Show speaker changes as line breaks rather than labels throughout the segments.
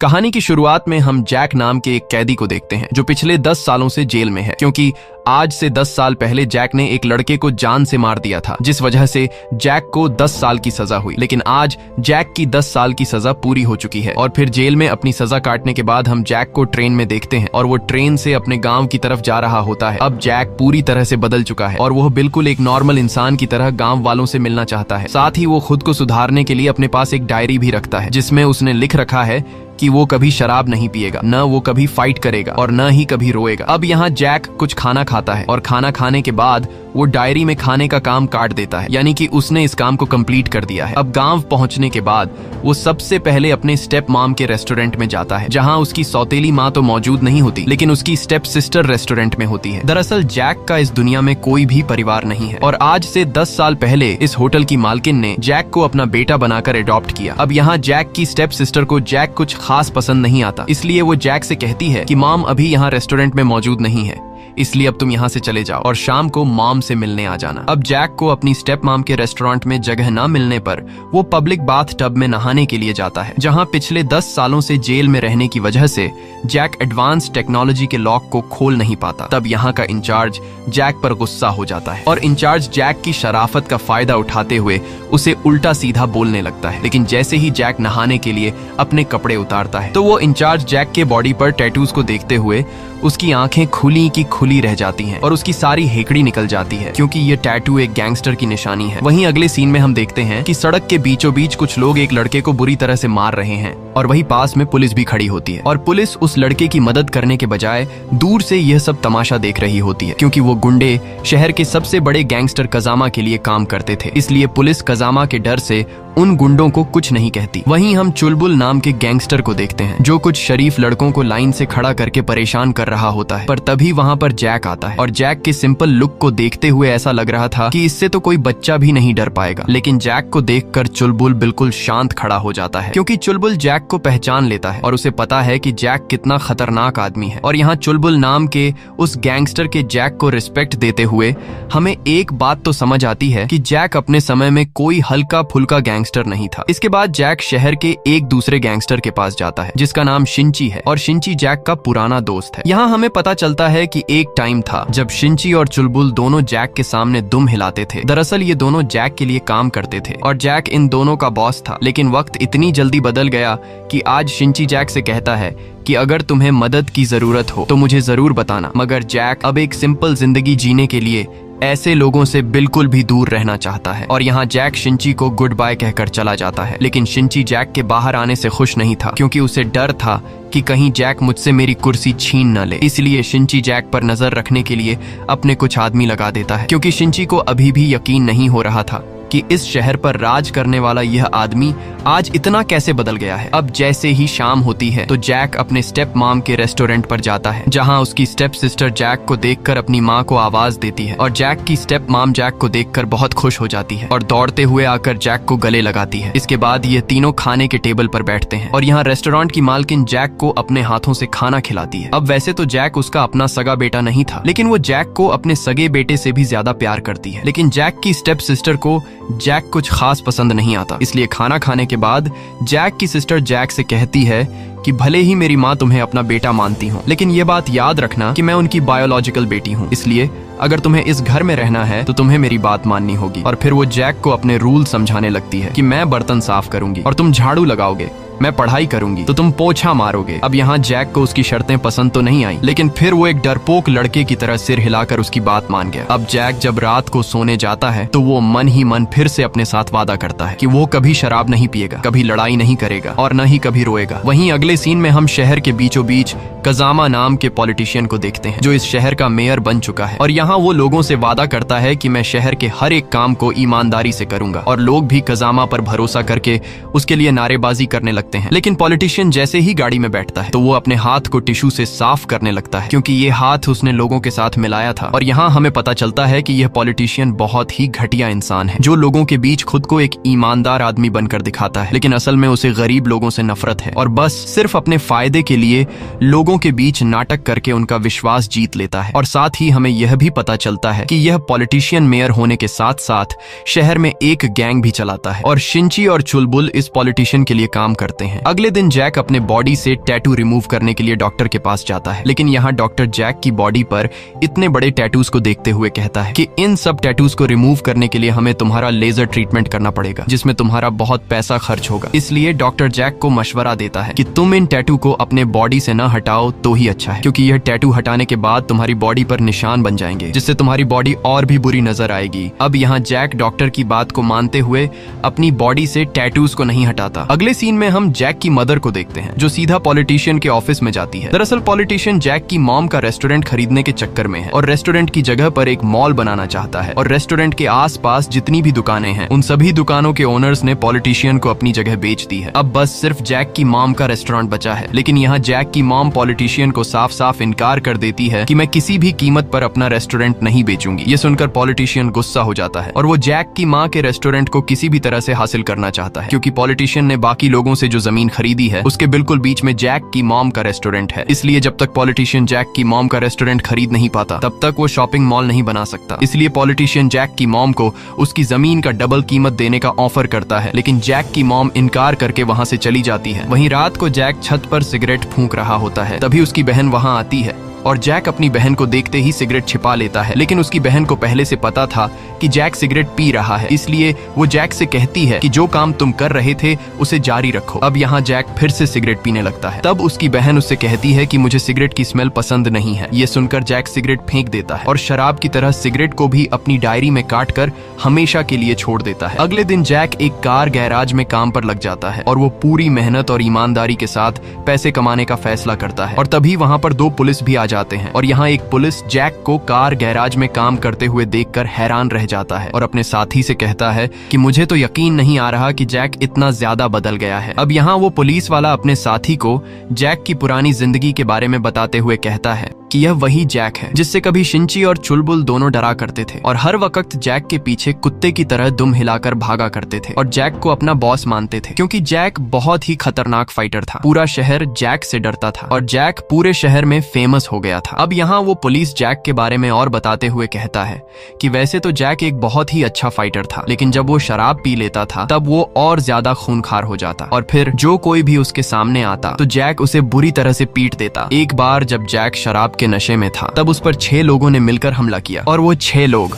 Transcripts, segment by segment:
कहानी की शुरुआत में हम जैक नाम के एक कैदी को देखते हैं जो पिछले 10 सालों से जेल में है, क्योंकि आज से 10 साल पहले जैक ने एक लड़के को जान से मार दिया था, जिस वजह से जैक को 10 साल की सजा हुई। लेकिन आज जैक की 10 साल की सजा पूरी हो चुकी है और फिर जेल में अपनी सजा काटने के बाद हम जैक को ट्रेन में देखते हैं और वो ट्रेन से अपने गांव की तरफ जा रहा होता है। अब जैक पूरी तरह से बदल चुका है और वो बिल्कुल एक नॉर्मल इंसान की तरह गांव वालों से मिलना चाहता है। साथ ही वो खुद को सुधारने के लिए अपने पास एक डायरी भी रखता है जिसमें उसने लिख रखा है कि वो कभी शराब नहीं पिएगा, न वो कभी फाइट करेगा और न ही कभी रोएगा। अब यहाँ जैक कुछ खाना खाता है और खाना खाने के बाद वो डायरी में खाने का काम काट देता है, यानी कि उसने इस काम को कंप्लीट कर दिया है। अब गांव पहुंचने के बाद वो सबसे पहले अपने स्टेप मॉम के रेस्टोरेंट में जाता है, जहां उसकी सौतेली माँ तो मौजूद नहीं होती, लेकिन उसकी स्टेप सिस्टर रेस्टोरेंट में होती है। दरअसल जैक का इस दुनिया में कोई भी परिवार नहीं है और आज से 10 साल पहले इस होटल की मालकिन ने जैक को अपना बेटा बनाकर अडॉप्ट किया। अब यहाँ जैक की स्टेप सिस्टर को जैक कुछ खास पसंद नहीं आता, इसलिए वो जैक से कहती है कि मॉम अभी यहाँ रेस्टोरेंट में मौजूद नहीं है, इसलिए अब तुम यहाँ से चले जाओ और शाम को मॉम से मिलने आ जाना। अब जैक को अपनी स्टेप मॉम के रेस्टोरेंट में जगह न मिलने पर वो पब्लिक बाथ टब में नहाने के लिए जाता है, जहाँ पिछले 10 सालों से जेल में रहने की वजह से जैक एडवांस टेक्नोलॉजी के लॉक को खोल नहीं पाता। तब यहाँ का इंचार्ज जैक पर गुस्सा हो जाता है और इंचार्ज जैक की शराफत का फायदा उठाते हुए उसे उल्टा सीधा बोलने लगता है। लेकिन जैसे ही जैक नहाने के लिए अपने कपड़े उतारता है तो वो इंचार्ज जैक के बॉडी पर टैटूज को देखते हुए उसकी आंखें खुली की खुली रह जाती हैं और उसकी सारी हेकड़ी निकल जाती है, क्योंकि ये टैटू एक गैंगस्टर की निशानी है। वहीं अगले सीन में हम देखते हैं कि सड़क के बीचों बीच कुछ लोग एक लड़के को बुरी तरह से मार रहे हैं और वहीं पास में पुलिस भी खड़ी होती है और पुलिस उस लड़के की मदद करने के बजाय दूर से यह सब तमाशा देख रही होती है, क्योंकि वो गुंडे शहर के सबसे बड़े गैंगस्टर कजामा के लिए काम करते थे, इसलिए पुलिस कजामा के डर से उन गुंडों को कुछ नहीं कहती। वहीं हम चुलबुल नाम के गैंगस्टर को देखते हैं जो कुछ शरीफ लड़कों को लाइन से खड़ा करके परेशान कर रहा होता है, पर तभी वहाँ पर जैक आता है और जैक के सिंपल लुक को देखते हुए ऐसा लग रहा था कि इससे तो कोई बच्चा भी नहीं डर पाएगा। लेकिन जैक को देखकर चुलबुल बिल्कुल शांत खड़ा हो जाता है, क्योंकि चुलबुल जैक को पहचान लेता है और उसे पता है कि जैक कितना खतरनाक आदमी है। और यहाँ चुलबुल नाम के उस गैंगस्टर के जैक को रिस्पेक्ट देते हुए हमें एक बात तो समझ आती है कि जैक अपने समय में कोई हल्का फुल्का गैंगस्टर नहीं था। इसके बाद जैक शहर के एक दूसरे गैंगस्टर के पास जाता है जिसका नाम शिंची है और शिंची जैक का पुराना दोस्त है। यहाँ हमें पता चलता है कि एक टाइम था जब शिंची और चुलबुल दोनों जैक के सामने दुम हिलाते थे। दरअसल ये दोनों जैक के लिए काम करते थे और जैक इन दोनों का बॉस था। लेकिन वक्त इतनी जल्दी बदल गया कि आज शिंची जैक से कहता है कि अगर तुम्हें मदद की जरूरत हो तो मुझे जरूर बताना, मगर जैक अब एक सिंपल जिंदगी जीने के लिए ऐसे लोगों से बिल्कुल भी दूर रहना चाहता है। और यहाँ जैक शिंची को गुड बाय कहकर चला जाता है। लेकिन शिंची जैक के बाहर आने से खुश नहीं था, क्योंकि उसे डर था कि कहीं जैक मुझसे मेरी कुर्सी छीन न ले। इसलिए शिंची जैक पर नजर रखने के लिए अपने कुछ आदमी लगा देता है, क्योंकि शिंची को अभी भी यकीन नहीं हो रहा था कि इस शहर पर राज करने वाला यह आदमी आज इतना कैसे बदल गया है। अब जैसे ही शाम होती है तो जैक अपने स्टेप मॉम के रेस्टोरेंट पर जाता है, जहां उसकी स्टेप सिस्टर जैक को देखकर अपनी माँ को आवाज देती है और जैक की स्टेप मॉम जैक को देखकर बहुत खुश हो जाती है और दौड़ते हुए आकर जैक को गले लगाती है। इसके बाद ये तीनों खाने के टेबल पर बैठते हैं और यहाँ रेस्टोरेंट की मालकिन जैक को अपने हाथों से खाना खिलाती है। अब वैसे तो जैक उसका अपना सगा बेटा नहीं था, लेकिन वो जैक को अपने सगे बेटे से भी ज्यादा प्यार करती है। लेकिन जैक की स्टेप सिस्टर को जैक कुछ खास पसंद नहीं आता, इसलिए खाना खाने के बाद जैक की सिस्टर जैक से कहती है कि भले ही मेरी माँ तुम्हें अपना बेटा मानती हो, लेकिन ये बात याद रखना कि मैं उनकी बायोलॉजिकल बेटी हूँ, इसलिए अगर तुम्हें इस घर में रहना है तो तुम्हें मेरी बात माननी होगी। और फिर वो जैक को अपने रूल समझाने लगती है कि मैं बर्तन साफ करूंगी और तुम झाड़ू लगाओगे, मैं पढ़ाई करूंगी तो तुम पोछा मारोगे। अब यहाँ जैक को उसकी शर्तें पसंद तो नहीं आई, लेकिन फिर वो एक डरपोक लड़के की तरह सिर हिलाकर उसकी बात मान गया। अब जैक जब रात को सोने जाता है तो वो मन ही मन फिर से अपने साथ वादा करता है कि वो कभी शराब नहीं पिएगा, कभी लड़ाई नहीं करेगा और न ही कभी रोएगा। वहीं अगले सीन में हम शहर के बीचों बीच कजामा नाम के पॉलिटिशियन को देखते हैं जो इस शहर का मेयर बन चुका है और यहाँ वो लोगों से वादा करता है कि मैं शहर के हर एक काम को ईमानदारी से करूंगा और लोग भी कजामा पर भरोसा करके उसके लिए नारेबाजी करने लगते हैं। लेकिन पॉलिटिशियन जैसे ही गाड़ी में बैठता है तो वो अपने हाथ को टिश्यू से साफ करने लगता है, क्योंकि ये हाथ उसने लोगों के साथ मिलाया था। और यहाँ हमें पता चलता है कि यह पॉलिटिशियन बहुत ही घटिया इंसान है जो लोगों के बीच खुद को एक ईमानदार आदमी बनकर दिखाता है, लेकिन असल में उसे गरीब लोगों से नफरत है और बस सिर्फ अपने फायदे के लिए लोगों के बीच नाटक करके उनका विश्वास जीत लेता है। और साथ ही हमें यह भी पता चलता है कि यह पॉलिटिशियन मेयर होने के साथ साथ शहर में एक गैंग भी चलाता है और शिंची और चुलबुल इस पॉलिटिशियन के लिए काम करते जाते हैं। अगले दिन जैक अपने बॉडी से टैटू रिमूव करने के लिए डॉक्टर के पास जाता है, लेकिन यहाँ डॉक्टर जैक की बॉडी पर इतने बड़े टैटूज को देखते हुए कहता है कि इन सब टैटूज को रिमूव करने के लिए हमें तुम्हारा लेजर ट्रीटमेंट करना पड़ेगा, जिसमें तुम्हारा बहुत पैसा खर्च होगा। इसलिए डॉक्टर जैक को मशवरा देता है कि तुम इन टैटू को अपने बॉडी से न हटाओ तो ही अच्छा है, क्योंकि यह टैटू हटाने के बाद तुम्हारी बॉडी पर निशान बन जाएंगे, जिससे तुम्हारी बॉडी और भी बुरी नजर आएगी। अब यहाँ जैक डॉक्टर की बात को मानते हुए अपनी बॉडी से टैटूज को नहीं हटाता। अगले सीन में हम जैक की मदर को देखते हैं, जो सीधा पॉलिटिशियन के ऑफिस में जाती है। दरअसल पॉलिटिशियन जैक की मॉम का रेस्टोरेंट खरीदने के चक्कर में है और रेस्टोरेंट की जगह पर एक मॉल बनाना चाहता है, और रेस्टोरेंट के आसपास जितनी भी दुकानें हैं उन सभी दुकानों के ओनर्स ने पॉलिटिशियन को अपनी जगह बेच दी है। अब बस सिर्फ जैक की मॉम का रेस्टोरेंट बचा है, लेकिन यहाँ जैक की मॉम पॉलिटिशियन को साफ साफ इनकार कर देती है कि मैं किसी भी कीमत पर अपना रेस्टोरेंट नहीं बेचूंगी। ये सुनकर पॉलिटिशियन गुस्सा हो जाता है और वो जैक की माँ के रेस्टोरेंट को किसी भी तरह से हासिल करना चाहता है, क्योंकि पॉलिटिशियन ने बाकी लोगों से जो जमीन खरीदी है उसके बिल्कुल बीच में जैक की मॉम का रेस्टोरेंट है। इसलिए जब तक पॉलिटिशियन जैक की मॉम का रेस्टोरेंट खरीद नहीं पाता तब तक वो शॉपिंग मॉल नहीं बना सकता। इसलिए पॉलिटिशियन जैक की मॉम को उसकी जमीन का डबल कीमत देने का ऑफर करता है, लेकिन जैक की मॉम इनकार करके वहां से चली जाती है। वहीं रात को जैक छत पर सिगरेट फूंक रहा होता है, तभी उसकी बहन वहां आती है और जैक अपनी बहन को देखते ही सिगरेट छिपा लेता है, लेकिन उसकी बहन को पहले से पता था कि जैक सिगरेट पी रहा है, इसलिए वो जैक से कहती है कि जो काम तुम कर रहे थे उसे जारी रखो। अब यहाँ जैक फिर से सिगरेट पीने लगता है। तब उसकी बहन उससे कहती है कि मुझे सिगरेट की स्मेल पसंद नहीं है। ये सुनकर जैक सिगरेट फेंक देता है और शराब की तरह सिगरेट को भी अपनी डायरी में काट कर हमेशा के लिए छोड़ देता है। अगले दिन जैक एक कार गैराज में काम पर लग जाता है और वो पूरी मेहनत और ईमानदारी के साथ पैसे कमाने का फैसला करता है। और तभी वहाँ पर 2 पुलिस भी आ जाते हैं और यहाँ एक पुलिस जैक को कार गैराज में काम करते हुए देखकर हैरान रह जाता है और अपने साथी से कहता है कि मुझे तो यकीन नहीं आ रहा कि जैक इतना ज्यादा बदल गया है। अब यहाँ वो पुलिस वाला अपने साथी को जैक की पुरानी जिंदगी के बारे में बताते हुए कहता है कि यह वही जैक है जिससे कभी शिंची और चुलबुल दोनों डरा करते थे और हर वक्त जैक के पीछे कुत्ते की तरह दुम हिलाकर भागा करते थे और जैक को अपना बॉस मानते थे, क्योंकि जैक बहुत ही खतरनाक फाइटर था। पूरा शहर जैक से डरता था और जैक पूरे शहर में फेमस हो गया था। अब यहाँ वो पुलिस जैक के बारे में और बताते हुए कहता है कि वैसे तो जैक एक बहुत ही अच्छा फाइटर था, लेकिन जब वो शराब पी लेता था तब वो और ज्यादा खूंखार हो जाता और फिर जो कोई भी उसके सामने आता तो जैक उसे बुरी तरह से पीट देता। एक बार जब जैक शराब के नशे में था तब उस पर 6 लोगों ने मिलकर हमला किया और वो 6 लोग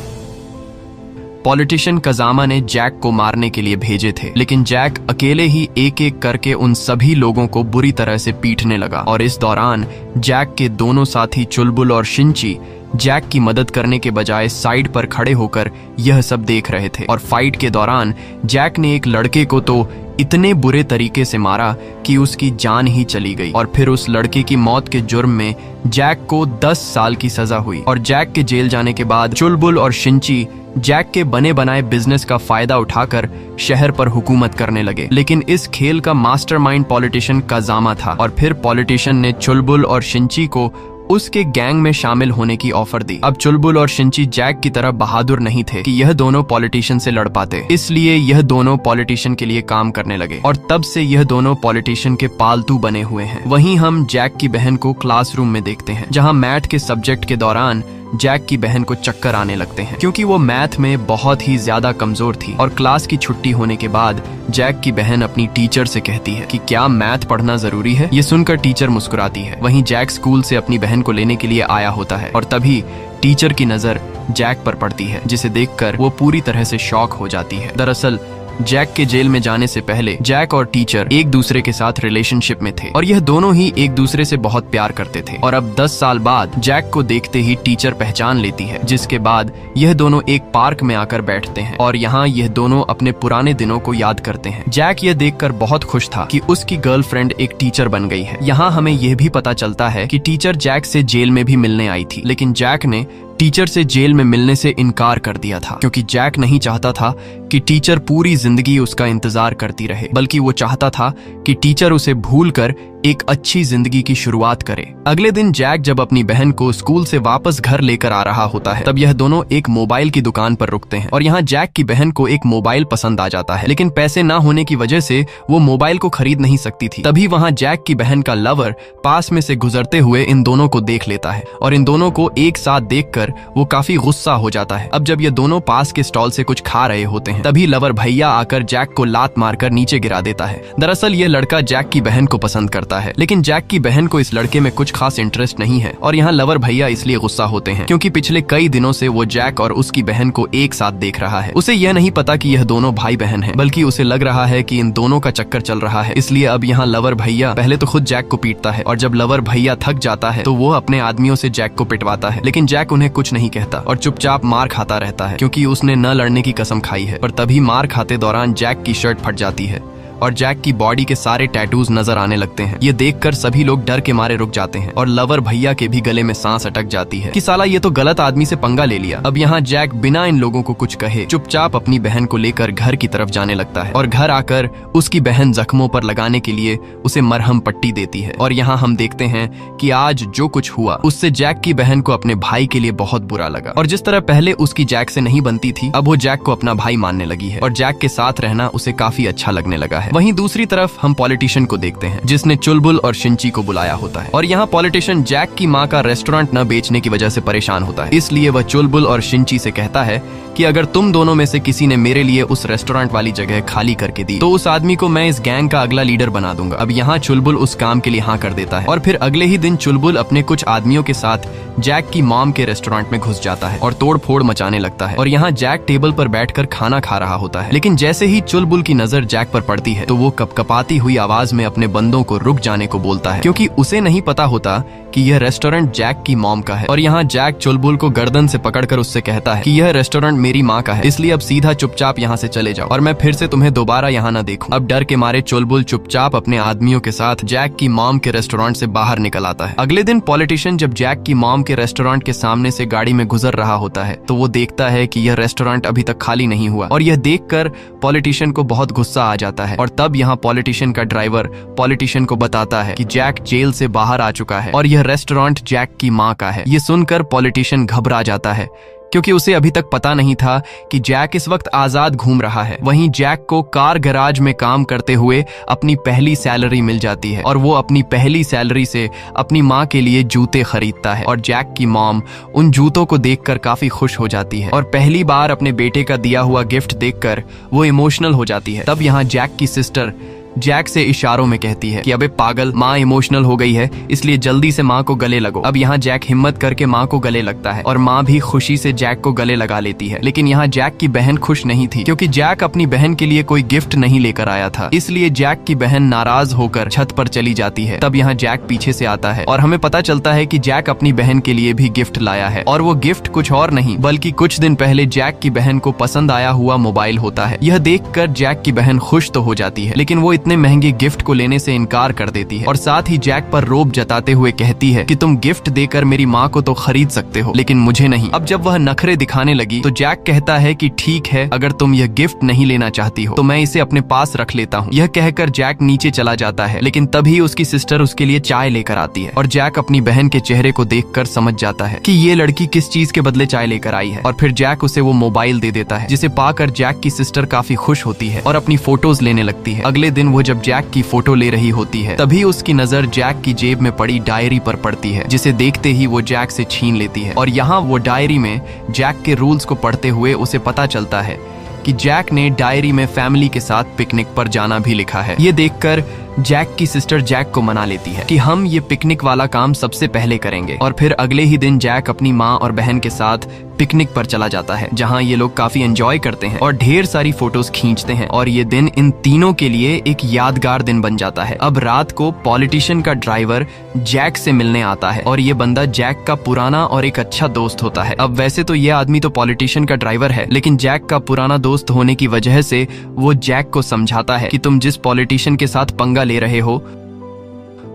पॉलिटिशियन कजामा ने जैक को मारने के लिए भेजे थे, लेकिन जैक अकेले ही एक एक करके उन सभी लोगों को बुरी तरह से पीटने लगा। और इस दौरान जैक के दोनों साथी चुलबुल और शिंची जैक की मदद करने के बजाय साइड पर खड़े होकर यह सब देख रहे थे। और फाइट के दौरान जैक ने एक लड़के को तो इतने बुरे तरीके से मारा कि उसकी जान ही चली गई और फिर उस लड़के की मौत के जुर्म में जैक को 10 साल की सजा हुई। और जैक के जेल जाने के बाद चुलबुल और शिंची जैक के बने बनाए बिजनेस का फायदा उठाकर शहर पर हुकूमत करने लगे, लेकिन इस खेल का मास्टरमाइंड पॉलिटिशियन कजामा था। और फिर पॉलिटिशियन ने चुलबुल और शिंची को उसके गैंग में शामिल होने की ऑफर दी। अब चुलबुल और शिंची जैक की तरह बहादुर नहीं थे कि यह दोनों पॉलिटिशियन से लड़ पाते, इसलिए यह दोनों पॉलिटिशियन के लिए काम करने लगे और तब से यह दोनों पॉलिटिशियन के पालतू बने हुए हैं। वहीं हम जैक की बहन को क्लासरूम में देखते हैं, जहां मैथ के सब्जेक्ट के दौरान जैक की बहन को चक्कर आने लगते हैं, क्योंकि वो मैथ में बहुत ही ज्यादा कमजोर थी। और क्लास की छुट्टी होने के बाद जैक की बहन अपनी टीचर से कहती है कि क्या मैथ पढ़ना जरूरी है। ये सुनकर टीचर मुस्कुराती है। वहीं जैक स्कूल से अपनी बहन को लेने के लिए आया होता है और तभी टीचर की नजर जैक पर पड़ती है, जिसे देखकर वो पूरी तरह से शॉक हो जाती है। दरअसल जैक के जेल में जाने से पहले जैक और टीचर एक दूसरे के साथ रिलेशनशिप में थे और यह दोनों ही एक दूसरे से बहुत प्यार करते थे। और अब 10 साल बाद जैक को देखते ही टीचर पहचान लेती है, जिसके बाद यह दोनों एक पार्क में आकर बैठते हैं और यहाँ यह दोनों अपने पुराने दिनों को याद करते हैं। जैक यह देखकर बहुत खुश था कि उसकी गर्लफ्रेंड एक टीचर बन गई है। यहाँ हमें यह भी पता चलता है कि टीचर जैक से जेल में भी मिलने आई थी, लेकिन जैक ने टीचर से जेल में मिलने से इनकार कर दिया था, क्योंकि जैक नहीं चाहता था कि टीचर पूरी जिंदगी उसका इंतजार करती रहे, बल्कि वो चाहता था कि टीचर उसे भूलकर एक अच्छी जिंदगी की शुरुआत करे। अगले दिन जैक जब अपनी बहन को स्कूल से वापस घर लेकर आ रहा होता है, तब यह दोनों एक मोबाइल की दुकान पर रुकते हैं और यहाँ जैक की बहन को एक मोबाइल पसंद आ जाता है, लेकिन पैसे ना होने की वजह से वो मोबाइल को खरीद नहीं सकती थी। तभी वहाँ जैक की बहन का लवर पास में से गुजरते हुए इन दोनों को देख लेता है और इन दोनों को एक साथ देखकर वो काफी गुस्सा हो जाता है। अब जब ये दोनों पास के स्टॉल से कुछ खा रहे होते हैं तभी लवर भैया आकर जैक को लात मारकर नीचे गिरा देता है। दरअसल ये लड़का जैक की बहन को पसंद करता है, लेकिन जैक की बहन को इस लड़के में कुछ खास इंटरेस्ट नहीं है। और यहाँ लवर भैया इसलिए गुस्सा होते हैं क्योंकि पिछले कई दिनों से वो जैक और उसकी बहन को एक साथ देख रहा है। उसे यह नहीं पता कि यह दोनों भाई बहन हैं, बल्कि उसे लग रहा है कि इन दोनों का चक्कर चल रहा है। इसलिए अब यहाँ लवर भैया पहले तो खुद जैक को पीटता है, और जब लवर भैया थक जाता है तो वो अपने आदमियों से जैक को पिटवाता है। लेकिन जैक उन्हें कुछ नहीं कहता और चुपचाप मार खाता रहता है, क्योंकि उसने न लड़ने की कसम खाई है। पर तभी मार खाते दौरान जैक की शर्ट फट जाती है और जैक की बॉडी के सारे टैटूज नजर आने लगते हैं। ये देखकर सभी लोग डर के मारे रुक जाते हैं और लवर भैया के भी गले में सांस अटक जाती है कि साला ये तो गलत आदमी से पंगा ले लिया। अब यहाँ जैक बिना इन लोगों को कुछ कहे चुपचाप अपनी बहन को लेकर घर की तरफ जाने लगता है, और घर आकर उसकी बहन जख्मों पर लगाने के लिए उसे मरहम पट्टी देती है। और यहाँ हम देखते हैं कि आज जो कुछ हुआ उससे जैक की बहन को अपने भाई के लिए बहुत बुरा लगा, और जिस तरह पहले उसकी जैक से नहीं बनती थी, अब वो जैक को अपना भाई मानने लगी है और जैक के साथ रहना उसे काफी अच्छा लगने लगा है। वहीं दूसरी तरफ हम पॉलिटिशियन को देखते हैं जिसने चुलबुल और शिंची को बुलाया होता है, और यहाँ पॉलिटिशियन जैक की माँ का रेस्टोरेंट न बेचने की वजह से परेशान होता है। इसलिए वह चुलबुल और शिंची से कहता है कि अगर तुम दोनों में से किसी ने मेरे लिए उस रेस्टोरेंट वाली जगह खाली करके दी तो उस आदमी को मैं इस गैंग का अगला लीडर बना दूंगा। अब यहाँ चुलबुल उस काम के लिए हाँ कर देता है, और फिर अगले ही दिन चुलबुल अपने कुछ आदमियों के साथ जैक की मॉम के रेस्टोरेंट में घुस जाता है और तोड़ फोड़ मचाने लगता है। और यहाँ जैक टेबल पर बैठकर खाना खा रहा होता है, लेकिन जैसे ही चुलबुल की नजर जैक पर पड़ती है तो वो कपकपाती हुई आवाज में अपने बंदों को रुक जाने को बोलता है, क्योंकि उसे नहीं पता होता कि यह रेस्टोरेंट जैक की मॉम का है। और यहाँ जैक चुलबुल को गर्दन से पकड़कर उससे कहता है कि यह रेस्टोरेंट मेरी माँ का है, इसलिए अब सीधा चुपचाप यहाँ से चले जाओ और मैं फिर से तुम्हें दोबारा यहाँ न देखूं। अब डर के मारे चुलबुल चुपचाप अपने आदमियों के साथ जैक की मॉम के रेस्टोरेंट से बाहर निकल आता है। अगले दिन पॉलिटिशियन जब जैक की मॉम के रेस्टोरेंट के सामने से गाड़ी में गुजर रहा होता है तो वो देखता है कि यह रेस्टोरेंट अभी तक खाली नहीं हुआ, और यह देखकर पॉलिटिशियन को बहुत गुस्सा आ जाता है। और तब यहाँ पॉलिटिशियन का ड्राइवर पॉलिटिशियन को बताता है कि जैक जेल से बाहर आ चुका है और यह रेस्टोरेंट जैक की माँ का है। ये सुनकर पॉलिटिशियन घबरा जाता है, क्योंकि उसे अभी तक पता नहीं था कि जैक इस वक्त आजाद घूम रहा है। वहीं जैक को कार गैराज में काम करते हुए अपनी पहली सैलरी मिल जाती है, और वो अपनी पहली सैलरी से अपनी माँ के लिए जूते खरीदता है। और जैक की मॉम उन जूतों को देखकर काफी खुश हो जाती है और पहली बार अपने बेटे का दिया हुआ गिफ्ट देखकर वो इमोशनल हो जाती है। तब यहाँ जैक की सिस्टर जैक से इशारों में कहती है कि अबे पागल, माँ इमोशनल हो गई है, इसलिए जल्दी से माँ को गले लगो। अब यहाँ जैक हिम्मत करके माँ को गले लगता है और माँ भी खुशी से जैक को गले लगा लेती है। लेकिन यहाँ जैक की बहन खुश नहीं थी, क्योंकि जैक अपनी बहन के लिए कोई गिफ्ट नहीं लेकर आया था। इसलिए जैक की बहन नाराज होकर छत पर चली जाती है। तब यहाँ जैक पीछे से आता है और हमें पता चलता है कि जैक अपनी बहन के लिए भी गिफ्ट लाया है, और वो गिफ्ट कुछ और नहीं बल्कि कुछ दिन पहले जैक की बहन को पसंद आया हुआ मोबाइल होता है। यह देखकर जैक की बहन खुश तो हो जाती है, लेकिन वो इतने महंगे गिफ्ट को लेने से इनकार कर देती है और साथ ही जैक पर रोब जताते हुए कहती है कि तुम गिफ्ट देकर मेरी माँ को तो खरीद सकते हो, लेकिन मुझे नहीं। अब जब वह नखरे दिखाने लगी तो जैक कहता है कि ठीक है, अगर तुम यह गिफ्ट नहीं लेना चाहती हो तो मैं इसे अपने पास रख लेता हूँ। यह कहकर जैक नीचे चला जाता है, लेकिन तभी उसकी सिस्टर उसके लिए चाय लेकर आती है, और जैक अपनी बहन के चेहरे को देखकर समझ जाता है कि ये लड़की किस चीज के बदले चाय लेकर आई है। और फिर जैक उसे वो मोबाइल दे देता है, जिसे पाकर जैक की सिस्टर काफी खुश होती है और अपनी फोटोज लेने लगती है। अगले दिन वो जब जैक की फोटो ले रही होती है तभी उसकी नजर जैक की जेब में पड़ी डायरी पर पड़ती है, जिसे देखते ही वो जैक से छीन लेती है। और यहाँ वो डायरी में जैक के रूल्स को पढ़ते हुए उसे पता चलता है कि जैक ने डायरी में फैमिली के साथ पिकनिक पर जाना भी लिखा है। ये देखकर जैक की सिस्टर जैक को मना लेती है कि हम ये पिकनिक वाला काम सबसे पहले करेंगे। और फिर अगले ही दिन जैक अपनी माँ और बहन के साथ पिकनिक पर चला जाता है, जहाँ ये लोग काफी एंजॉय करते हैं और ढेर सारी फोटोज खींचते हैं। और ये दिन इन तीनों के लिए एक यादगार दिन बन जाता है। अब रात को पॉलिटिशियन का ड्राइवर जैक से मिलने आता है, और ये बंदा जैक का पुराना और एक अच्छा दोस्त होता है। अब वैसे तो ये आदमी तो पॉलिटिशियन का ड्राइवर है, लेकिन जैक का पुराना दोस्त होने की वजह से वो जैक को समझाता है कि तुम जिस पॉलिटिशियन के साथ पंगा ले रहे हो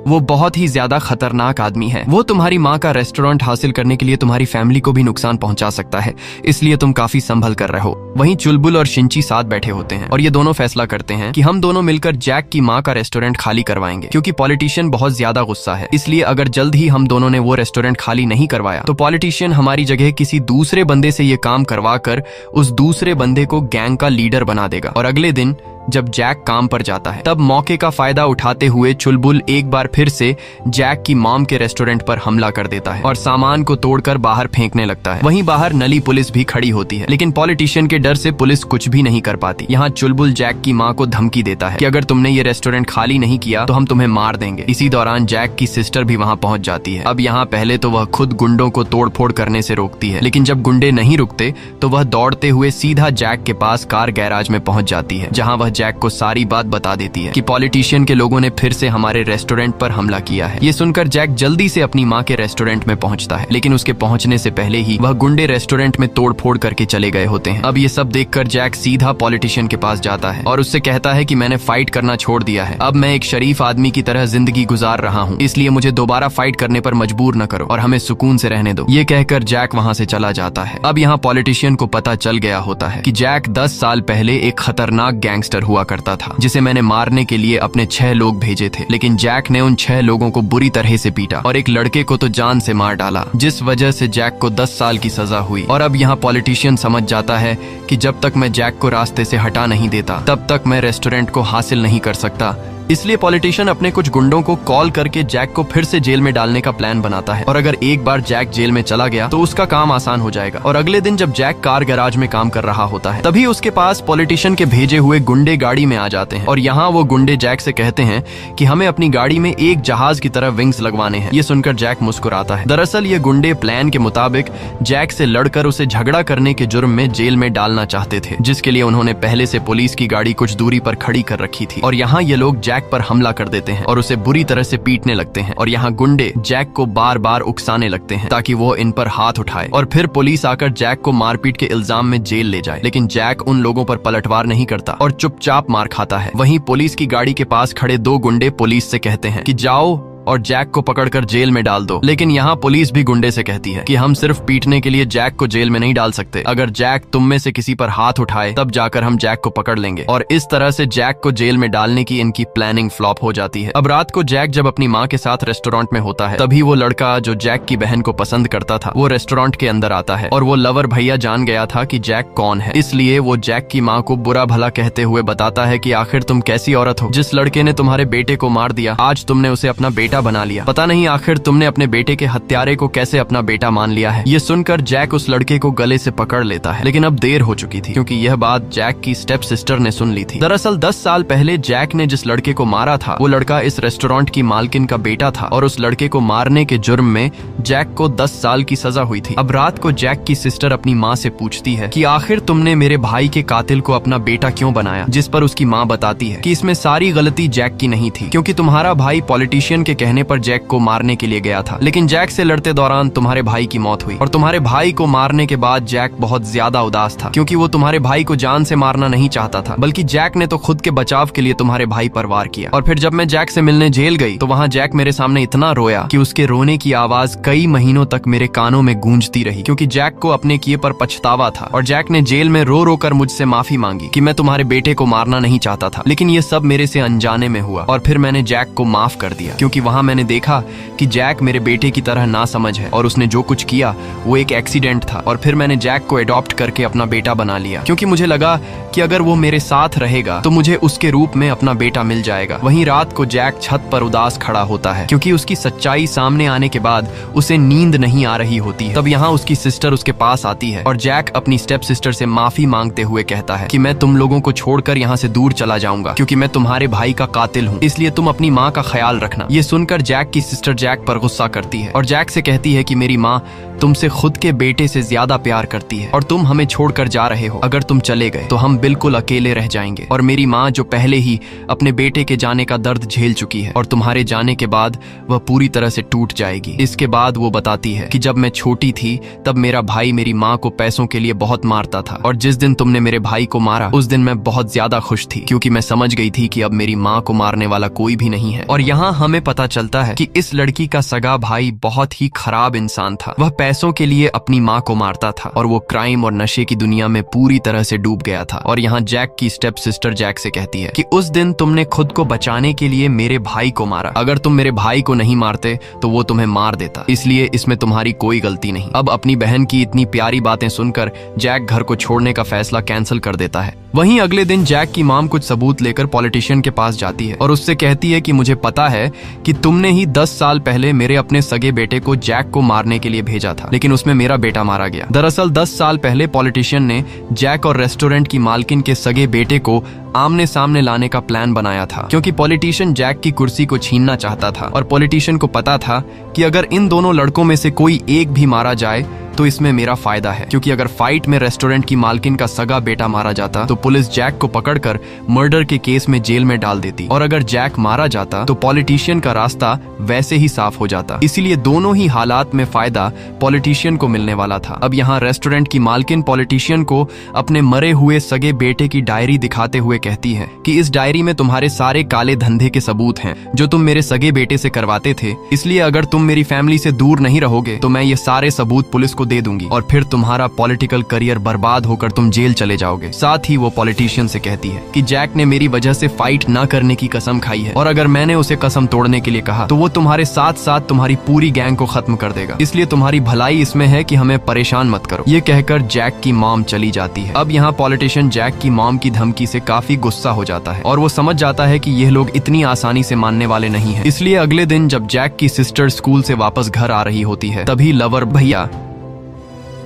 वो बहुत ही ज्यादा खतरनाक आदमी है। वो तुम्हारी माँ का रेस्टोरेंट हासिल करने के लिए तुम्हारी फैमिली को भी नुकसान पहुंचा सकता है, इसलिए तुम काफी संभल कर रहे हो। वहीं चुलबुल और शिंची साथ बैठे होते हैं और ये दोनों फैसला करते हैं कि हम दोनों मिलकर जैक की माँ का रेस्टोरेंट खाली करवाएंगे, क्योंकि पॉलिटिशियन बहुत ज्यादा गुस्सा है। इसलिए अगर जल्द ही हम दोनों ने वो रेस्टोरेंट खाली नहीं करवाया तो पॉलिटिशियन हमारी जगह किसी दूसरे बंदे से ये काम करवा कर उस दूसरे बंदे को गैंग का लीडर बना देगा। और अगले दिन जब जैक काम पर जाता है। तब मौके का फायदा उठाते हुए चुलबुल एक बार फिर से जैक की मॉम के रेस्टोरेंट पर हमला कर देता है और सामान को तोड़कर बाहर फेंकने लगता है। वहीं बाहर नली पुलिस भी खड़ी होती है, लेकिन पॉलिटिशियन के डर से पुलिस कुछ भी नहीं कर पाती। यहाँ चुलबुल जैक की माँ को धमकी देता है कि अगर तुमने ये रेस्टोरेंट खाली नहीं किया तो हम तुम्हें मार देंगे। इसी दौरान जैक की सिस्टर भी वहाँ पहुँच जाती है। अब यहाँ पहले तो वह खुद गुंडों को तोड़फोड़ करने से रोकती है, लेकिन जब गुंडे नहीं रुकते तो वह दौड़ते हुए सीधा जैक के पास कार गैराज में पहुंच जाती है, जहां वह जैक को सारी बात बता देती है कि पॉलिटिशियन के लोगों ने फिर से हमारे रेस्टोरेंट पर हमला किया है। ये सुनकर जैक जल्दी से अपनी माँ के रेस्टोरेंट में पहुंचता है, लेकिन उसके पहुंचने से पहले ही वह गुंडे रेस्टोरेंट में तोड़फोड़ करके चले गए होते हैं। अब ये सब देखकर जैक सीधा पॉलिटिशियन के पास जाता है और उससे कहता है कि मैंने फाइट करना छोड़ दिया है, अब मैं एक शरीफ आदमी की तरह जिंदगी गुजार रहा हूँ, इसलिए मुझे दोबारा फाइट करने पर मजबूर न करो और हमें सुकून से रहने दो। ये कहकर जैक वहाँ से चला जाता है। अब यहाँ पॉलिटिशियन को पता चल गया होता है कि जैक 10 साल पहले एक खतरनाक गैंगस्टर हुआ करता था, जिसे मैंने मारने के लिए अपने 6 लोग भेजे थे, लेकिन जैक ने उन 6 लोगों को बुरी तरह से पीटा और एक लड़के को तो जान से मार डाला, जिस वजह से जैक को 10 साल की सजा हुई। और अब यहाँ पॉलिटिशियन समझ जाता है कि जब तक मैं जैक को रास्ते से हटा नहीं देता तब तक मैं रेस्टोरेंट को हासिल नहीं कर सकता। इसलिए पॉलिटिशियन अपने कुछ गुंडों को कॉल करके जैक को फिर से जेल में डालने का प्लान बनाता है, और अगर एक बार जैक जेल में चला गया तो उसका काम आसान हो जाएगा। और अगले दिन जब जैक कार गैराज में काम कर रहा होता है, तभी उसके पास पॉलिटिशियन के भेजे हुए गुंडे गाड़ी में आ जाते हैं और यहाँ वो गुंडे जैक से कहते हैं कि हमें अपनी गाड़ी में एक जहाज की तरह विंग्स लगवाने हैं। ये सुनकर जैक मुस्कुराता है। दरअसल ये गुंडे प्लान के मुताबिक जैक से लड़कर उसे झगड़ा करने के जुर्म में जेल में डालना चाहते थे, जिसके लिए उन्होंने पहले से पुलिस की गाड़ी कुछ दूरी पर खड़ी कर रखी थी। और यहाँ ये लोग जैक पर हमला कर देते हैं और उसे बुरी तरह से पीटने लगते हैं। और यहाँ गुंडे जैक को बार बार उकसाने लगते हैं ताकि वो इन पर हाथ उठाए, और फिर पुलिस आकर जैक को मारपीट के इल्जाम में जेल ले जाए। लेकिन जैक उन लोगों पर पलटवार नहीं करता और चुपचाप मार खाता है। वहीं पुलिस की गाड़ी के पास खड़े 2 गुंडे पुलिस से कहते हैं कि जाओ और जैक को पकड़कर जेल में डाल दो। लेकिन यहाँ पुलिस भी गुंडे से कहती है कि हम सिर्फ पीटने के लिए जैक को जेल में नहीं डाल सकते, अगर जैक तुम में से किसी पर हाथ उठाए तब जाकर हम जैक को पकड़ लेंगे। और इस तरह से जैक को जेल में डालने की इनकी प्लानिंग फ्लॉप हो जाती है। अब रात को जैक जब अपनी माँ के साथ रेस्टोरेंट में होता है, तभी वो लड़का जो जैक की बहन को पसंद करता था वो रेस्टोरेंट के अंदर आता है, और वो लवर भैया जान गया था कि जैक कौन है, इसलिए वो जैक की माँ को बुरा भला कहते हुए बताता है कि आखिर तुम कैसी औरत हो, जिस लड़के ने तुम्हारे बेटे को मार दिया आज तुमने उसे अपना बेटा बना लिया, पता नहीं आखिर तुमने अपने बेटे के हत्यारे को कैसे अपना बेटा मान लिया है। ये सुनकर जैक उस लड़के को गले से पकड़ लेता है, लेकिन अब देर हो चुकी थी क्योंकि यह बात जैक की स्टेप सिस्टर ने सुन ली थी। दरअसल 10 साल पहले जैक ने जिस लड़के को मारा था वो लड़का इस रेस्टोरेंट की मालकिन का बेटा था, और उस लड़के को मारने के जुर्म में जैक को 10 साल की सजा हुई थी। अब रात को जैक की सिस्टर अपनी माँ से पूछती है कि आखिर तुमने मेरे भाई के कातिल को अपना बेटा क्यों बनाया, जिस पर उसकी माँ बताती है कि इसमें सारी गलती जैक की नहीं थी, क्योंकि तुम्हारा भाई पॉलिटिशियन के कहने पर जैक को मारने के लिए गया था, लेकिन जैक से लड़ते दौरान तुम्हारे भाई की मौत हुई, और तुम्हारे भाई को मारने के बाद जैक बहुत ज्यादा उदास था, क्योंकि वो तुम्हारे भाई को जान से मारना नहीं चाहता था, बल्कि जैक ने तो खुद के बचाव के लिए तुम्हारे भाई पर वार किया। और फिर जब मैं जैक से मिलने जेल गई तो वहाँ जैक मेरे सामने इतना रोया कि उसके रोने की आवाज कई महीनों तक मेरे कानों में गूंजती रही, क्योंकि जैक को अपने किए पर पछतावा था। और जैक ने जेल में रो रो कर मुझसे माफी मांगी कि मैं तुम्हारे बेटे को मारना नहीं चाहता था, लेकिन ये सब मेरे से अनजाने में हुआ, और फिर मैंने जैक को माफ कर दिया, क्योंकि वहाँ मैंने देखा कि जैक मेरे बेटे की तरह ना समझ है और उसने जो कुछ किया वो एक एक्सीडेंट था। और फिर मैंने जैक को अडॉप्ट करके अपना बेटा बना लिया, क्योंकि मुझे लगा कि अगर वो मेरे साथ रहेगा तो मुझे उसके रूप में अपना बेटा मिल जाएगा। वहीं रात को जैक छत पर उदास खड़ा होता है, क्योंकि उसकी सच्चाई सामने आने के बाद उसे नींद नहीं आ रही होती है। तब यहाँ उसकी सिस्टर उसके पास आती है और जैक अपनी स्टेप सिस्टर से माफी मांगते हुए कहता है कि मैं तुम लोगों को छोड़कर यहाँ से दूर चला जाऊंगा, क्योंकि मैं तुम्हारे भाई का कातिल हूँ, इसलिए तुम अपनी माँ का ख्याल रखना। ये सुनकर जैक की सिस्टर जैक पर गुस्सा करती है और जैक से कहती है कि मेरी माँ तुमसे खुद के बेटे से ज्यादा प्यार करती है और तुम हमें छोड़कर जा रहे हो, अगर तुम चले गए तो हम बिल्कुल अकेले रह जाएंगे। और मेरी माँ जो पहले ही अपने बेटे के जाने का दर्द झेल चुकी है और तुम्हारे जाने के बाद वह पूरी तरह से टूट जाएगी। इसके बाद वो बताती है कि जब मैं छोटी थी तब मेरा भाई मेरी माँ को पैसों के लिए बहुत मारता था, और जिस दिन तुमने मेरे भाई को मारा उस दिन मैं बहुत ज्यादा खुश थी, क्योंकि मैं समझ गई थी कि अब मेरी माँ को मारने वाला कोई भी नहीं है। और यहाँ हमें पता चलता है कि इस लड़की का सगा भाई बहुत ही खराब इंसान था। वह पैसों के लिए अपनी माँ को मारता था और वो क्राइम और नशे की दुनिया में पूरी तरह से डूब गया था। और यहाँ जैक की स्टेप सिस्टर जैक से कहती है कि उस दिन तुमने खुद को बचाने के लिए मेरे भाई को मारा। अगर तुम मेरे भाई को नहीं मारते तो वो तुम्हें मार देता, इसलिए इसमें तुम्हारी कोई गलती नहीं। अब अपनी बहन की इतनी प्यारी बातें सुनकर जैक घर को छोड़ने का फैसला कैंसिल कर देता है। वहीं अगले दिन जैक की माम कुछ सबूत लेकर पॉलिटिशियन के पास जाती है और उससे कहती है कि मुझे पता है कि तुमने ही 10 साल पहले मेरे अपने सगे बेटे को जैक को मारने के लिए भेजा था, लेकिन उसमें मेरा बेटा मारा गया। दरअसल 10 साल पहले पॉलिटिशियन ने जैक और रेस्टोरेंट की मालकिन के सगे बेटे को आमने सामने लाने का प्लान बनाया था, क्योंकि पॉलिटिशियन जैक की कुर्सी को छीनना चाहता था और पॉलिटिशियन को पता था कि अगर इन दोनों लड़कों में से कोई एक भी मारा जाए तो इसमें मेरा फायदा है, क्योंकि अगर फाइट में रेस्टोरेंट की मालकिन का सगा बेटा मारा जाता तो पुलिस जैक को पकड़कर मर्डर के केस में जेल में डाल देती, और अगर जैक मारा जाता तो पॉलिटिशियन का रास्ता वैसे ही साफ हो जाता। इसीलिए दोनों ही हालात में फायदा पॉलिटिशियन को मिलने वाला था। अब यहाँ रेस्टोरेंट की मालकिन पॉलिटिशियन को अपने मरे हुए सगे बेटे की डायरी दिखाते हुए कहती है कि इस डायरी में तुम्हारे सारे काले धंधे के सबूत हैं जो तुम मेरे सगे बेटे से करवाते थे, इसलिए अगर तुम मेरी फैमिली से दूर नहीं रहोगे तो मैं ये सारे सबूत पुलिस को दे दूंगी और फिर तुम्हारा पॉलिटिकल करियर बर्बाद होकर तुम जेल चले जाओगे। साथ ही वो पॉलिटिशियन से कहती है कि जैक ने मेरी वजह से फाइट ना करने की कसम खाई है और अगर मैंने उसे कसम तोड़ने के लिए कहा तो वो तुम्हारे साथ साथ तुम्हारी पूरी गैंग को खत्म कर देगा, इसलिए तुम्हारी भलाई इसमें है कि हमें परेशान मत करो। ये कहकर जैक की मॉम चली जाती है। अब यहाँ पॉलिटिशियन जैक की मॉम की धमकी से काफी गुस्सा हो जाता है और वो समझ जाता है कि ये लोग इतनी आसानी से मानने वाले नहीं है। इसलिए अगले दिन जब जैक की सिस्टर स्कूल से वापस घर आ रही होती है तभी लवर भैया,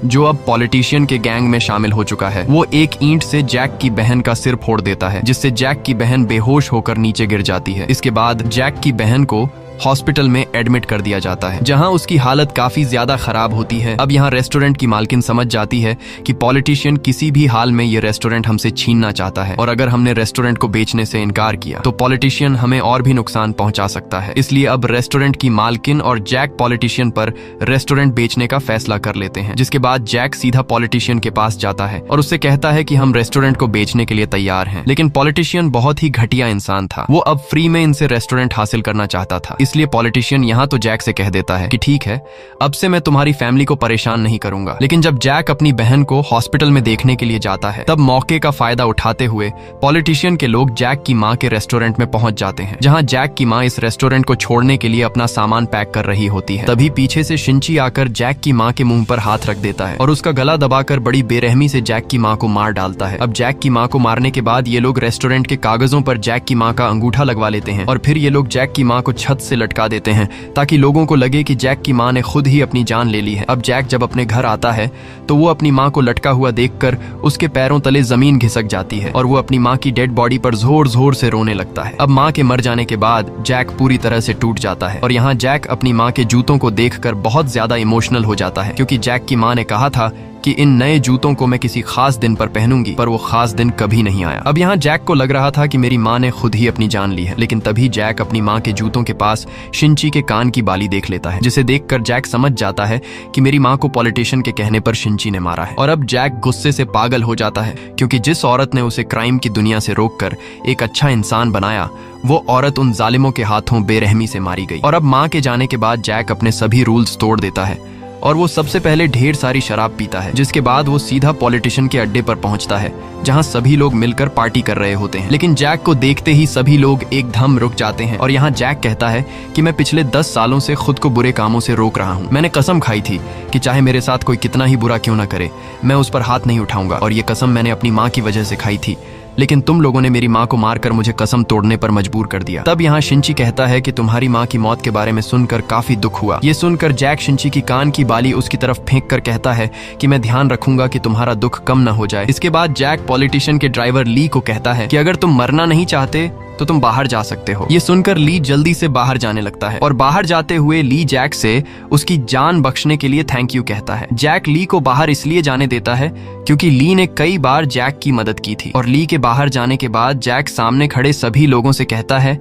जो अब पॉलिटिशियन के गैंग में शामिल हो चुका है, वो एक ईंट से जैक की बहन का सिर फोड़ देता है, जिससे जैक की बहन बेहोश होकर नीचे गिर जाती है। इसके बाद जैक की बहन को हॉस्पिटल में एडमिट कर दिया जाता है, जहां उसकी हालत काफी ज्यादा खराब होती है। अब यहाँ रेस्टोरेंट की मालकिन समझ जाती है कि पॉलिटिशियन किसी भी हाल में ये रेस्टोरेंट हमसे छीनना चाहता है और अगर हमने रेस्टोरेंट को बेचने से इनकार किया तो पॉलिटिशियन हमें और भी नुकसान पहुंचा सकता है। इसलिए अब रेस्टोरेंट की मालकिन और जैक पॉलिटिशियन पर रेस्टोरेंट बेचने का फैसला कर लेते हैं, जिसके बाद जैक सीधा पॉलिटिशियन के पास जाता है और उससे कहता है कि हम रेस्टोरेंट को बेचने के लिए तैयार हैं। लेकिन पॉलिटिशियन बहुत ही घटिया इंसान था, वो अब फ्री में इनसे रेस्टोरेंट हासिल करना चाहता था। इसलिए पॉलिटिशियन यहाँ तो जैक से कह देता है कि ठीक है, अब से मैं तुम्हारी फैमिली को परेशान नहीं करूंगा। लेकिन जब जैक अपनी बहन को हॉस्पिटल में देखने के लिए जाता है तब मौके का फायदा उठाते हुए पॉलिटिशियन के लोग जैक की माँ के रेस्टोरेंट में पहुंच जाते हैं, जहाँ जैक की माँ इस रेस्टोरेंट को छोड़ने के लिए अपना सामान पैक कर रही होती है। तभी पीछे से शिंची आकर जैक की माँ के मुंह पर हाथ रख देता है और उसका गला दबाकर बड़ी बेरहमी से जैक की माँ को मार डालता है। अब जैक की माँ को मारने के बाद ये लोग रेस्टोरेंट के कागजों पर जैक की माँ का अंगूठा लगवा लेते हैं और फिर ये लोग जैक की माँ को छत से लटका देते हैं ताकि लोगों को लगे कि जैक की माँ ने खुद ही अपनी जान ले ली है। अब जैक जब अपने घर आता है तो वो अपनी माँ को लटका हुआ देखकर उसके पैरों तले जमीन घिसक जाती है और वो अपनी माँ की डेड बॉडी पर जोर जोर से रोने लगता है। अब माँ के मर जाने के बाद जैक पूरी तरह से टूट जाता है और यहाँ जैक अपनी माँ के जूतों को देखकर बहुत ज्यादा इमोशनल हो जाता है, क्योंकि जैक की माँ ने कहा था कि इन नए जूतों को मैं किसी खास दिन पर पहनूंगी, पर वो खास दिन कभी नहीं आया। अब यहाँ जैक को लग रहा था कि मेरी माँ ने खुद ही अपनी जान ली है, लेकिन तभी जैक अपनी माँ के जूतों के पास शिंची के कान की बाली देख लेता है, जिसे देखकर जैक समझ जाता है कि मेरी माँ को पॉलिटिशियन के कहने पर शिंची ने मारा है। और अब जैक गुस्से से पागल हो जाता है, क्योंकि जिस औरत ने उसे क्राइम की दुनिया से रोककर एक अच्छा इंसान बनाया, वो औरत उन जालिमों के हाथों बेरहमी से मारी गई। और अब माँ के जाने के बाद जैक अपने सभी रूल्स तोड़ देता है और वो सबसे पहले ढेर सारी शराब पीता है, जिसके बाद वो सीधा पॉलिटिशियन के अड्डे पर पहुंचता है, जहां सभी लोग मिलकर पार्टी कर रहे होते हैं। लेकिन जैक को देखते ही सभी लोग एकदम रुक जाते हैं और यहाँ जैक कहता है कि मैं पिछले 10 सालों से खुद को बुरे कामों से रोक रहा हूँ। मैंने कसम खाई थी कि चाहे मेरे साथ कोई कितना ही बुरा क्यों ना करे, मैं उस पर हाथ नहीं उठाऊंगा, और ये कसम मैंने अपनी माँ की वजह से खाई थी, लेकिन तुम लोगों ने मेरी माँ को मारकर मुझे कसम तोड़ने पर मजबूर कर दिया। तब यहाँ शिंची कहता है कि तुम्हारी माँ की मौत के बारे में सुनकर काफी दुख हुआ। ये सुनकर जैक शिंची की कान की बाली उसकी तरफ फेंक कर कहता है कि मैं ध्यान रखूंगा कि तुम्हारा दुख कम न हो जाए। इसके बाद जैक पॉलिटिशियन के ड्राइवर ली को कहता है कि अगर तुम मरना नहीं चाहते तो तुम बाहर जा सकते हो। ये सुनकर ली जल्दी से बाहर जाने लगता है और बाहर जाते हुए ली जैक से उसकी जान बख्शने के लिए थैंक यू कहता है। जैक ली को बाहर इसलिए जाने देता है क्योंकि ली ने कई बार जैक की मदद की थी। और ली के बाहर जाने के बाद जैक सामने खड़े सभी लोगों से कहता है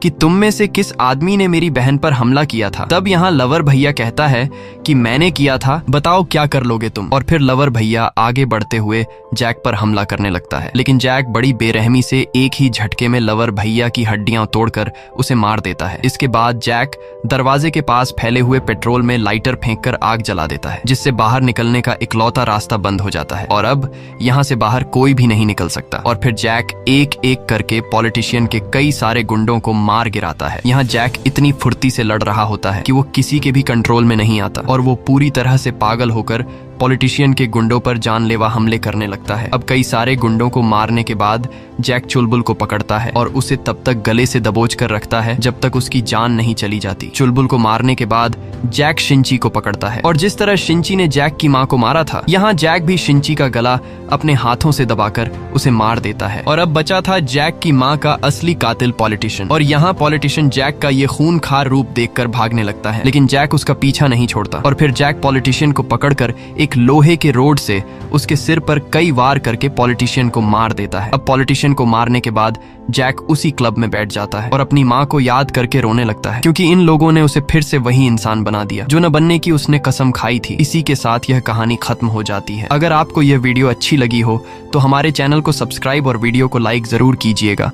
कि तुम में से किस आदमी ने मेरी बहन पर हमला किया था। तब यहाँ लवर भैया कहता है कि मैंने किया था, बताओ क्या कर लोगे तुम। और फिर लवर भैया आगे बढ़ते हुए जैक पर हमला करने लगता है, लेकिन जैक बड़ी बेरहमी से एक ही झटके में लवर भैया की हड्डियां तोड़कर उसे मार देता है। इसके बाद जैक दरवाजे के पास फैले हुए पेट्रोल में लाइटर फेंककर आग जला देता है, जिससे बाहर निकलने का इकलौता रास्ता बंद हो जाता है और अब यहाँ से बाहर कोई भी नहीं निकल सकता। और फिर जैक एक एक करके पॉलिटिशियन के कई सारे गुंडों को मार गिराता है। यहाँ जैक इतनी फुर्ती से लड़ रहा होता है कि वो किसी के भी कंट्रोल में नहीं आता और वो पूरी तरह से पागल होकर पॉलिटिशियन के गुंडों पर जानलेवा हमले करने लगता है। अब कई सारे गुंडों को मारने के बाद जैक चुलबुल को पकड़ता है और उसे तब तक गले से दबोच कर रखता है जब तक उसकी जान नहीं चली जाती। चुलबुल को मारने के बाद जैक शिंची को पकड़ता है और जिस तरह शिंची ने जैक की मां को मारा था, यहाँ जैक भी शिंची का गला अपने हाथों से दबाकर उसे मार देता है। और अब बचा था जैक की मां का असली कातिल पॉलिटिशियन, और यहाँ पॉलिटिशियन जैक का ये खूनखार रूप देखकर भागने लगता है, लेकिन जैक उसका पीछा नहीं छोड़ता। और फिर जैक पॉलिटिशियन को पकड़कर एक लोहे के रोड से उसके सिर पर कई वार करके पॉलिटिशियन को मार देता है। अब पॉलिटिशियन को मारने के बाद जैक उसी क्लब में बैठ जाता है और अपनी मां को याद करके रोने लगता है, क्योंकि इन लोगों ने उसे फिर से वही इंसान बना दिया जो न बनने की उसने कसम खाई थी। इसी के साथ यह कहानी खत्म हो जाती है। अगर आपको यह वीडियो अच्छी लगी हो तो हमारे चैनल को सब्सक्राइब और वीडियो को लाइक जरूर कीजिएगा।